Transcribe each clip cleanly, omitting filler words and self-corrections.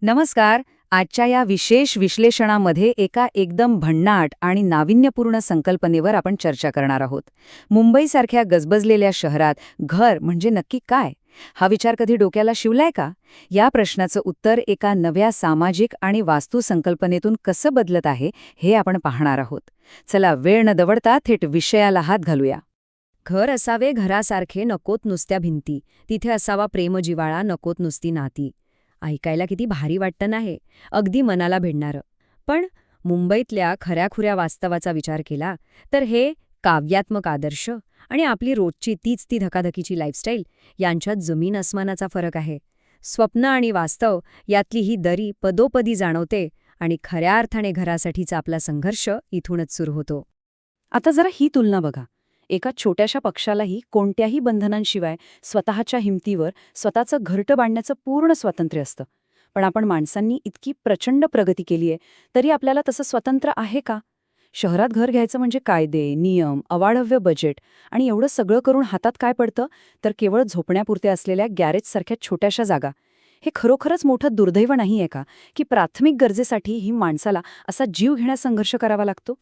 नमस्कार. आजच्या या विशेष विश्लेषणामध्ये एका एकदम भन्नाट आणि नाविन्यपूर्ण संकल्पनेवर आपण चर्चा करणार आहोत. मुंबईसारख्या गजबजलेल्या शहरात घर म्हणजे नक्की काय? हा विचार कधी डोक्याला शिवलाय का? या प्रश्नाचं उत्तर एका नव्या सामाजिक आणि वास्तू संकल्पनेतून कसं बदलत आहे हे आपण पाहणार आहोत. चला वेळ न दवडता थेट विषयाला हात घालूया. घर असावे घरासारखे, नकोत नुसत्या भिंती. तिथे असावा प्रेमजिव्हाळा, नकोत नुसती नाती. ऐकायला किती भारी वाटतं ना हे, अगदी मनाला भिडणारं. पण मुंबईतल्या खऱ्याखुऱ्या वास्तवाचा विचार केला तर हे काव्यात्मक आदर्श आणि आपली रोजची तीच ती धकाधकीची लाईफस्टाईल यांच्यात जमीन अस्मानाचा फरक आहे. स्वप्न आणि वास्तव यातली ही दरी पदोपदी जाणवते आणि खऱ्या अर्थाने घरासाठीचा आपला संघर्ष इथूनच सुरू होतो. आता जरा ही तुलना बघा. एका छोट्याशा पक्षालाही कोणत्याही बंधनांशिवाय स्वतःच्या हिमतीवर स्वतःचं घरटं बांधण्याचं पूर्ण स्वातंत्र्य असतं. पण आपण माणसांनी इतकी प्रचंड प्रगती केली आहे, तरी आपल्याला तसं स्वतंत्र आहे का? शहरात घर घ्यायचं म्हणजे कायदे, नियम, अवाढव्य बजेट आणि एवढं सगळं करून हातात काय पडतं तर केवळ झोपण्यापुरत्या असलेल्या गॅरेजसारख्या छोट्याशा जागा. हे खरोखरच मोठं दुर्दैव नाही आहे का, की प्राथमिक गरजेसाठी ही माणसाला असा जीव घेण्यास संघर्ष करावा लागतो?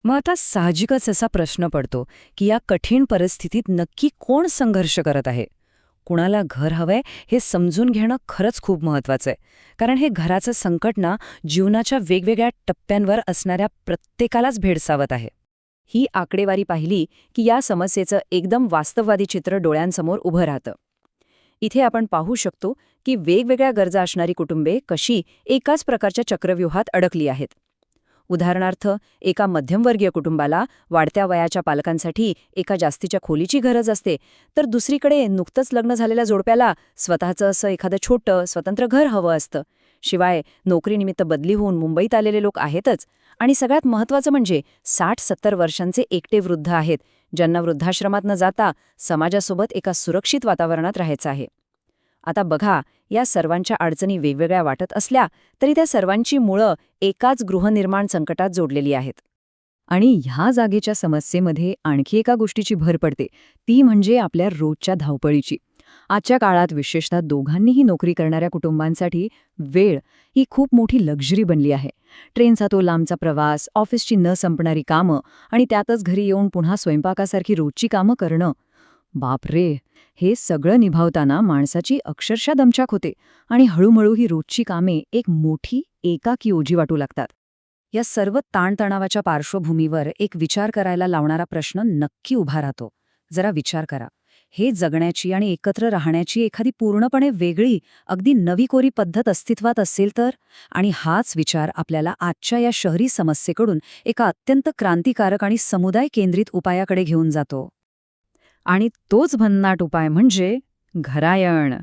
मग आता साहजिकच असा प्रश्न पडतो की या कठीण परिस्थितीत नक्की कोण संघर्ष करत आहे. कुणाला घर हवंय हे समजून घेणं खरंच खूप महत्वाचं आहे. कारण हे घराचं संकट ना जीवनाच्या वेगवेगळ्या टप्प्यांवर असणाऱ्या प्रत्येकालाच भेडसावत आहे. ही आकडेवारी पाहिली की या समस्येचं एकदम वास्तववादी चित्र डोळ्यांसमोर उभं राहतं. इथे आपण पाहू शकतो की वेगवेगळ्या गरजा असणारी कुटुंबे कशी एकाच प्रकारच्या चक्रव्यूहात अडकली आहेत. उदाहरणार्थ, एका मध्यमवर्गीय कुटुंबाला वाढत्या वयाच्या पालकांसाठी एका जास्तीच्या खोलीची गरज असते, तर दुसरीकडे नुकतंच लग्न झालेल्या जोडप्याला स्वतःचं असं एखादं छोटं स्वतंत्र घर हवं असतं. शिवाय नोकरीनिमित्त बदली होऊन मुंबईत आलेले लोक आहेतच, आणि सगळ्यात महत्त्वाचं म्हणजे 60-70 वर्षांचे एकटे वृद्ध आहेत, ज्यांना वृद्धाश्रमात न जाता समाजासोबत एका सुरक्षित वातावरणात राहायचं आहे. आता बघा, या सर्वांच्या अडचणी वेगवेगळ्या वाटत असल्या तरी त्या सर्वांची मुळं एकाच गृहनिर्माण संकटात जोडलेली आहेत. आणि ह्या जागेच्या समस्येमध्ये आणखी एका गोष्टीची भर पडते, ती म्हणजे आपल्या रोजच्या धावपळीची. आजच्या काळात विशेषतः दोघांनीही नोकरी करणाऱ्या कुटुंबांसाठी वेळ ही खूप मोठी लक्झरी बनली आहे. ट्रेनचा तो लांबचा प्रवास, ऑफिसची न संपणारी कामं आणि त्यातच घरी येऊन पुन्हा स्वयंपाकासारखी रोजची कामं करणं. बापरे, हे सगळं निभावताना माणसाची अक्षरशः दमछाक होते आणि हळूहळू ही रोजची कामे एक मोठी एकाकी ओझी वाटू लागतात. या सर्व ताणतणावाच्या पार्श्वभूमीवर एक विचार करायला लावणारा प्रश्न नक्की उभा राहतो. जरा विचार करा, हे जगण्याची आणि एकत्र राहण्याची एखादी पूर्णपणे वेगळी, अगदी नवी कोरी पद्धत अस्तित्वात असेल तर? आणि हाच विचार आपल्याला आजच्या या शहरी समस्येकडून एका अत्यंत क्रांतिकारक आणि समुदाय केंद्रित उपायाकडे घेऊन जातो. आणि तोच भन्नाट उपाय म्हणजे घरायण.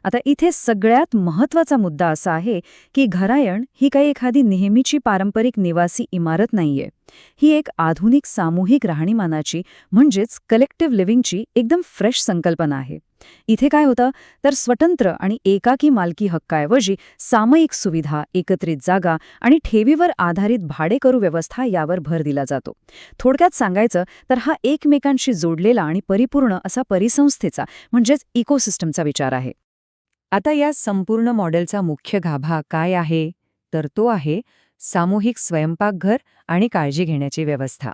आता इथे सगळ्यात महत्त्वाचा मुद्दा असा आहे की घरायण ही काही एखादी नेहमीची पारंपरिक निवासी इमारत नाहीये. ही एक आधुनिक सामूहिक राहणीमानाची म्हणजेच कलेक्टिव्ह लिव्हिंगची एकदम फ्रेश संकल्पना आहे. इथे काय होतं तर स्वतंत्र आणि एकाकी मालकी हक्काऐवजी सामायिक सुविधा, एकत्रित जागा आणि ठेवीवर आधारित भाडेकरू व्यवस्था यावर भर दिला जातो. थोडक्यात सांगायचं तर हा एकमेकांशी जोडलेला आणि परिपूर्ण असा परिसंस्थेचा म्हणजेच इकोसिस्टमचा विचार आहे. आता या संपूर्ण मॉडेलचा मुख्य गाभा काय आहे तर तो आहे सामूहिक स्वयंपाकघर आणि काळजी घेण्याची व्यवस्था.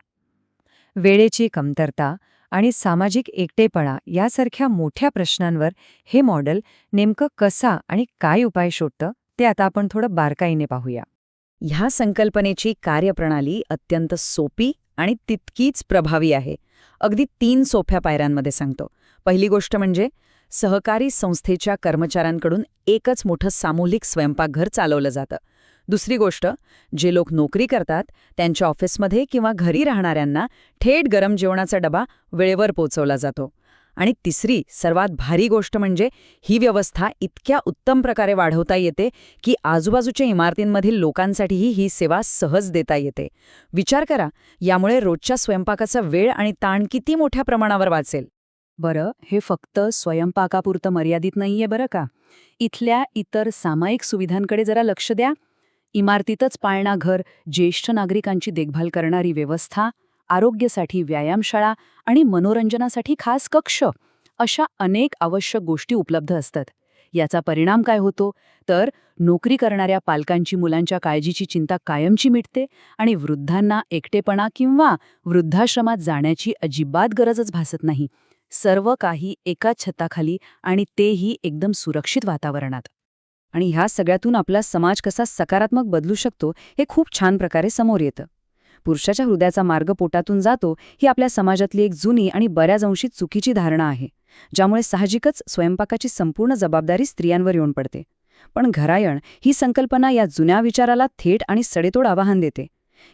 वेळेची कमतरता आणि सामाजिक एकटेपणा यासारख्या मोठ्या प्रश्नांवर हे मॉडेल नेमकं कसा आणि काय उपाय शोधतं ते आता आपण थोडं बारकाईने पाहूया. ह्या संकल्पनेची कार्यप्रणाली अत्यंत सोपी आणि तितकीच प्रभावी आहे. अगदी 3 सोप्या पायऱ्यांमध्ये सांगतो. पहिली गोष्ट म्हणजे सहकारी संस्थेच्या कर्मचाऱ्यांकडून एकच मोठं सामूहिक स्वयंपाकघर चालवलं जातं. दुसरी गोष्ट, जे लोक नोकरी करतात त्यांच्या ऑफिसमध्ये किंवा घरी राहणाऱ्यांना थेट गरम जेवणाचा डबा वेळेवर पोचवला जातो. आणि तिसरी सर्वात भारी गोष्ट म्हणजे ही व्यवस्था इतक्या उत्तम प्रकारे वाढवता येते की आजूबाजूच्या इमारतींमधील लोकांसाठीही ही सेवा सहज देता येते. विचार करा, यामुळे रोजच्या स्वयंपाकाचा वेळ आणि ताण किती मोठ्या प्रमाणावर वाचेल. बरं, हे फक्त स्वयंपाकापुरतं मर्यादित नाहीये बरं का. इथल्या इतर सामायिक सुविधांकडे जरा लक्ष द्या. इमारतीतच पाळणाघर, ज्येष्ठ नागरिकांची देखभाल करणारी व्यवस्था, आरोग्यासाठी व्यायामशाळा आणि मनोरंजनासाठी खास कक्ष, अशा अनेक आवश्यक गोष्टी उपलब्ध असतात. याचा परिणाम काय होतो तर नोकरी करणाऱ्या पालकांची मुलांच्या काळजीची चिंता कायमची मिटते आणि वृद्धांना एकटेपणा किंवा वृद्धाश्रमात जाण्याची अजिबात गरजच भासत नाही. सर्व काही एकाच छताखाली आणि तेही एकदम सुरक्षित वातावरणात. आणि ह्या सगळ्यातून आपला समाज कसा सकारात्मक बदलू शकतो हे खूप छान प्रकारे समोर येतं. पुरुषाच्या हृदयाचा मार्ग पोटातून जातो ही आपल्या समाजातली एक जुनी आणि बऱ्याच अंशी चुकीची धारणा आहे, ज्यामुळे साहजिकच स्वयंपाकाची संपूर्ण जबाबदारी स्त्रियांवर येऊन पडते. पण घरायण ही संकल्पना या जुन्या विचाराला थेट आणि सडेतोड आवाहन देते.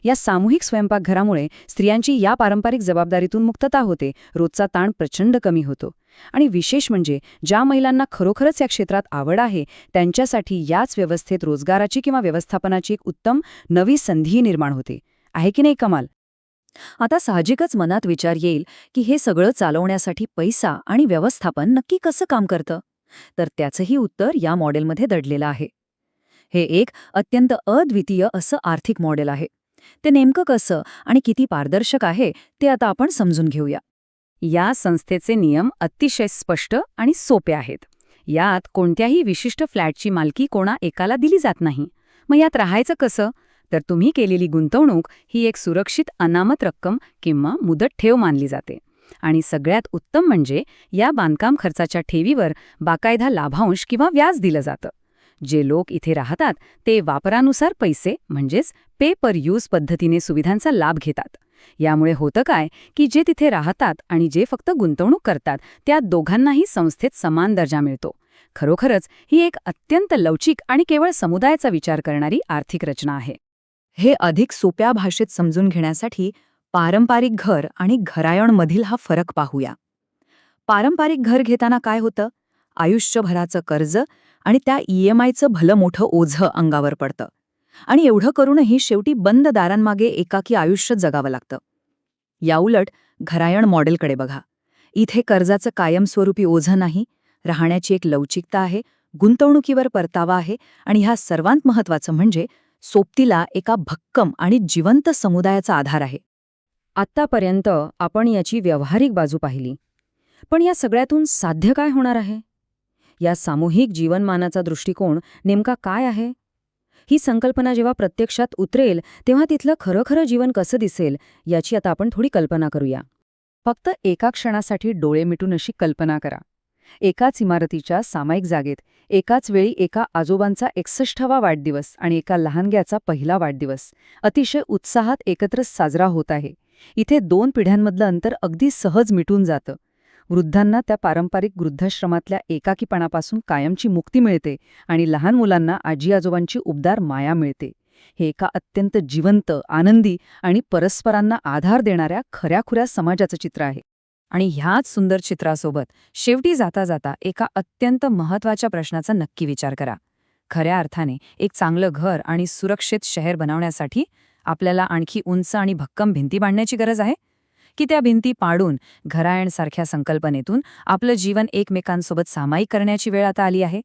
या सामूहिक स्वयंपाकघरामुळे स्त्रियांची या पारंपरिक जबाबदारीतून मुक्तता होते, रोजचा ताण प्रचंड कमी होतो. आणि विशेष म्हणजे ज्या महिलांना खरोखरच या क्षेत्रात आवड आहे त्यांच्यासाठी याच व्यवस्थेत रोजगाराची किंवा व्यवस्थापनाची एक उत्तम नवी संधी निर्माण होते. आहे की नाही कमाल? आता साहजिकच मनात विचार येईल की हे सगळं चालवण्यासाठी पैसा आणि व्यवस्थापन नक्की कसं काम करतं, तर त्याचंही उत्तर या मॉडेलमध्ये दडलेलं आहे. हे एक अत्यंत अद्वितीय असं आर्थिक मॉडेल आहे. ते नेमकं कसं आणि किती पारदर्शक आहे ते आता आपण समजून घेऊया. या संस्थेचे नियम अतिशय स्पष्ट आणि सोपे आहेत. यात कोणत्याही विशिष्ट फ्लॅटची मालकी कोणा एकाला दिली जात नाही. मग यात राहायचं कसं? तर तुम्ही केलेली गुंतवणूक ही एक सुरक्षित अनामत रक्कम किंवा मुदत ठेव मानली जाते. आणि सगळ्यात उत्तम म्हणजे या बांधकाम खर्चाच्या ठेवीवर बाकायदा लाभांश किंवा व्याज दिलं जातं. जे लोक इथे राहतात ते वापरानुसार पैसे म्हणजेच पे पर यूज पद्धतीने सुविधांचा लाभ घेतात. यामुळे होतं काय की जे तिथे राहतात आणि जे फक्त गुंतवणूक करतात त्या दोघांनाही संस्थेत समान दर्जा मिळतो. खरोखरच ही एक अत्यंत लवचिक आणि केवळ समुदायाचा विचार करणारी आर्थिक रचना आहे. हे अधिक सोप्या भाषेत समजून घेण्यासाठी पारंपरिक घर आणि घरायणमधील हा फरक पाहूया. पारंपरिक घर घेताना काय होतं? आयुष्यभराचं कर्ज आणि त्या EMIचं भलं मोठं ओझं अंगावर पडतं. आणि एवढं करूनही शेवटी बंद दारांमागे एकाकी आयुष्य जगावं लागतं. याउलट घरायण मॉडेलकडे बघा. इथे कर्जाचं कायमस्वरूपी ओझं नाही, राहण्याची एक लवचिकता आहे, गुंतवणुकीवर परतावा आहे आणि ह्या सर्वांत महत्त्वाचं म्हणजे सोबतीला एका भक्कम आणि जिवंत समुदायाचा आधार आहे. आत्तापर्यंत आपण याची व्यावहारिक बाजू पाहिली. पण या सगळ्यातून साध्य काय होणार आहे? या सामूहिक जीवनमानाचा दृष्टिकोन नेमका काय आहे? ही संकल्पना जेव्हा प्रत्यक्षात उतरेल तेव्हा तिथलं खरं जीवन कसं दिसेल याची आता आपण थोडी कल्पना करूया. फक्त एका क्षणासाठी डोळे मिटून अशी कल्पना करा. एकाच इमारतीच्या सामायिक जागेत एकाच वेळी एका आजोबांचा 61वा वाढदिवस आणि एका लहानग्याचा पहिला वाढदिवस अतिशय उत्साहात एकत्र साजरा होत आहे. इथे 2 पिढ्यांमधलं अंतर अगदी सहज मिटून जातं. वृद्धांना त्या पारंपरिक वृद्धाश्रमातल्या एकाकीपणापासून कायमची मुक्ती मिळते आणि लहान मुलांना आजी आजोबांची उबदार माया मिळते. हे एका अत्यंत जिवंत, आनंदी आणि परस्परांना आधार देणाऱ्या खऱ्याखुऱ्या समाजाचं चित्र आहे. आणि ह्याच सुंदर चित्रासोबत शेवटी जाता जाता एका अत्यंत महत्त्वाच्या प्रश्नाचा नक्की विचार करा. खऱ्या अर्थाने एक चांगलं घर आणि सुरक्षित शहर बनवण्यासाठी आपल्याला आणखी उंच आणि भक्कम भिंती बांधण्याची गरज आहे की त्या भिंती पाडून घरायणसारख्या संकल्पनेतून आपलं जीवन एकमेकांसोबत सामायिक करण्याची वेळ आता आली आहे?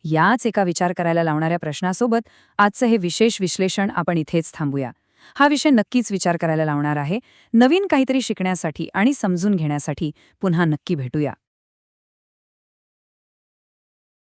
याच एका विचार करायला लावणाऱ्या प्रश्नासोबत आजचं हे विशेष विश्लेषण आपण इथेच थांबूया. हा विषय नक्कीच विचार करायला लावणार आहे. नवीन काहीतरी शिकण्यासाठी आणि समजून घेण्यासाठी पुन्हा नक्की भेटूया.